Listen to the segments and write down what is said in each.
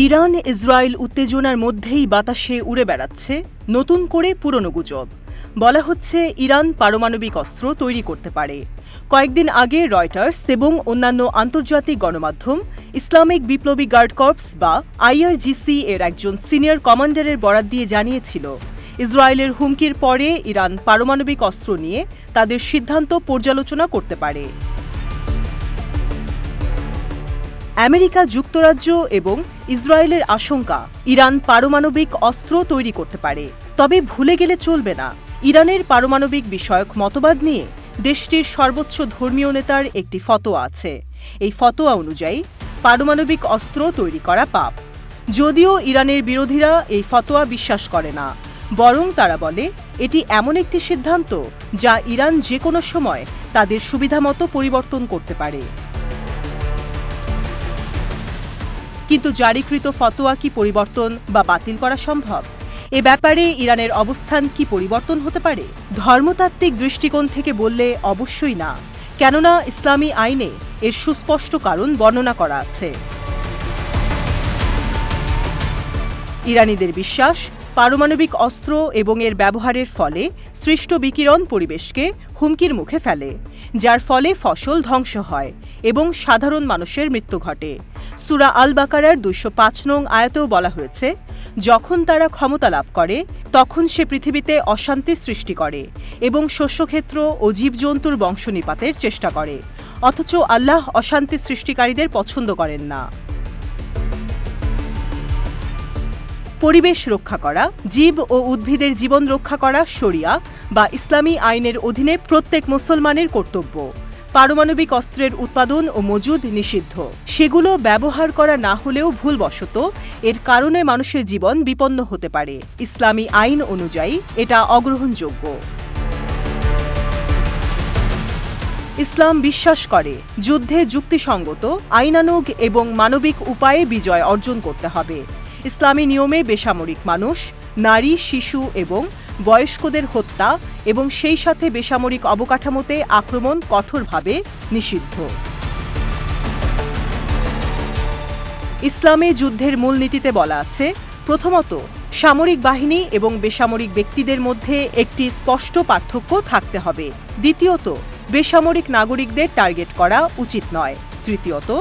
Iran Israel উত্তেজনার মধ্যেই বাতাসে উড়ে বেড়াচ্ছে নতুন করে পুরনো গুজব। বলা হচ্ছে ইরান পারমাণবিক অস্ত্র তৈরি করতে পারে। কয়েকদিন আগে রয়টার্স এবং অন্যান্য আন্তর্জাতিক গণমাধ্যম ইসলামিক বিপ্লবী গার্ড কর্পস বা আইআরজিসি এর একজন সিনিয়র কমান্ডারের বরাত দিয়ে জানিয়েছিল, ইসরায়েলের হুমকির পরে ইরান পারমাণবিক অস্ত্র নিয়ে তাদের সিদ্ধান্ত পর্যালোচনা করতে পারে। আমেরিকা যুক্তরাজ্য এবং ইসরায়েলের আশঙ্কা, ইরান পারমাণবিক অস্ত্র তৈরি করতে পারে। তবে ভুলে গেলে চলবে না, ইরানের পারমাণবিক বিষয়ক মতবাদ নিয়ে দেশটির সর্বোচ্চ ধর্মীয় নেতার একটি ফতোয়া আছে। এই ফতোয়া অনুযায়ী পারমাণবিক অস্ত্র তৈরি করা পাপ। যদিও ইরানের বিরোধীরা এই ফতোয়া বিশ্বাস করে না, বরং তারা বলে এটি এমন একটি সিদ্ধান্ত যা ইরান যে কোনো সময় তাদের সুবিধামতো পরিবর্তন করতে পারে। কিন্তু জারিকৃত ফতোয়া কি পরিবর্তন বা বাতিল করা সম্ভব? এ ব্যাপারে ইরানের অবস্থান কি পরিবর্তন হতে পারে? ধর্মতাত্ত্বিক দৃষ্টিকোণ থেকে বললে অবশ্যই না, কেননা ইসলামী আইনে এর সুস্পষ্ট কারণ বর্ণনা করা আছে। ইরানিদের বিশ্বাস, পারমাণবিক অস্ত্র এবং এর ব্যবহারের ফলে সৃষ্ট বিকিরণ পরিবেশকে হুমকির মুখে ফেলে, যার ফলে ফসল ধ্বংস হয় এবং সাধারণ মানুষের মৃত্যু ঘটে। সূরা আল বাকারার ২০৫ নং আয়াতেও বলা হয়েছে, যখন তারা ক্ষমতা লাভ করে তখন সে পৃথিবীতে অশান্তি সৃষ্টি করে এবং শস্যক্ষেত্র ও জীবজন্তুর বংশনিপাতের চেষ্টা করে, অথচ আল্লাহ অশান্তি সৃষ্টিকারীদের পছন্দ করেন না। পরিবেশ রক্ষা করা, জীব ও উদ্ভিদের জীবন রক্ষা করা শরিয়া বা ইসলামী আইনের অধীনে প্রত্যেক মুসলমানের কর্তব্য। পারমাণবিক অস্ত্রের উৎপাদন ও মজুদ নিষিদ্ধ। সেগুলো ব্যবহার করা না হলেও ভুলবশত এর কারণে মানুষের জীবন বিপন্ন হতে পারে। ইসলামী আইন অনুযায়ী এটা অগ্রহণযোগ্য। ইসলাম বিশ্বাস করে যুদ্ধে যুক্তিসঙ্গত, আইনানুগ এবং মানবিক উপায়ে বিজয় অর্জন করতে হবে। ইসলামী নিয়মে বেসামরিক মানুষ, নারী, শিশু এবং বয়স্কদের হত্যা এবং সেই সাথে বেসামরিক অবকাঠামোতে আক্রমণ কঠোরভাবে নিষিদ্ধ। ইসলামে যুদ্ধের মূলনীতিতে বলা আছে, প্রথমত, সামরিক বাহিনী এবং বেসামরিক ব্যক্তিদের মধ্যে একটি স্পষ্ট পার্থক্য থাকতে হবে। দ্বিতীয়ত, বেসামরিক নাগরিকদের টার্গেট করা উচিত নয়। তৃতীয়ত,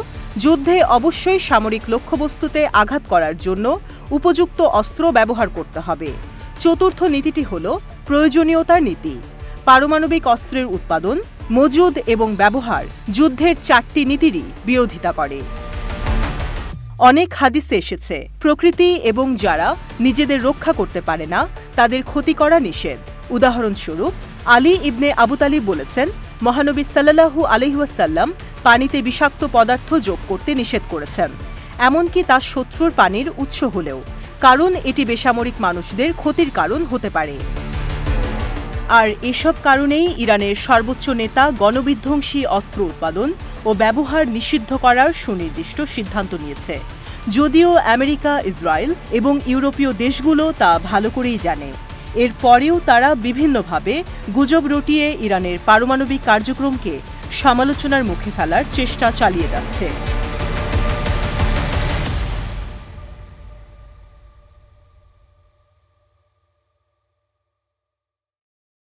যুদ্ধে অবশ্যই সামরিক লক্ষ্যবস্তুতে আঘাত করার জন্য উপযুক্ত অস্ত্র ব্যবহার করতে হবে। চতুর্থ নীতিটি হল প্রয়োজনীয়তার নীতি। পারমাণবিক অস্ত্রের উৎপাদন, মজুদ এবং ব্যবহার যুদ্ধের 4টি নীতিরই বিরোধিতা করে। অনেক হাদিসে এসেছে, প্রকৃতি এবং যারা নিজেদের রক্ষা করতে পারে না তাদের ক্ষতি করা নিষেধ। উদাহরণস্বরূপ, আলী ইবনে আবু তালিব বলেছেন, মহানবী সাল্লাল্লাহু আলাইহি ওয়াসাল্লাম পানিতে বিষাক্ত পদার্থ যোগ করতে নিষেধ করেছেন, এমনকি তার শত্রুর পানির উৎস হলেও, কারণ এটি বেসামরিক মানুষদের ক্ষতির কারণ হতে পারে। আর এসব কারণেই ইরানের সর্বোচ্চ নেতা গণবিধ্বংসী অস্ত্র উৎপাদন ও ব্যবহার নিষিদ্ধ করার সুনির্দিষ্ট সিদ্ধান্ত নিয়েছে। যদিও আমেরিকা, ইসরায়েল এবং ইউরোপীয় দেশগুলো তা ভালো করেই জানে, এরপরেও তারা বিভিন্নভাবে গুজব রটিয়ে ইরানের পারমাণবিক কার্যক্রমকে সমালোচনার মুখে ফেলার চেষ্টা চালিয়ে যাচ্ছে।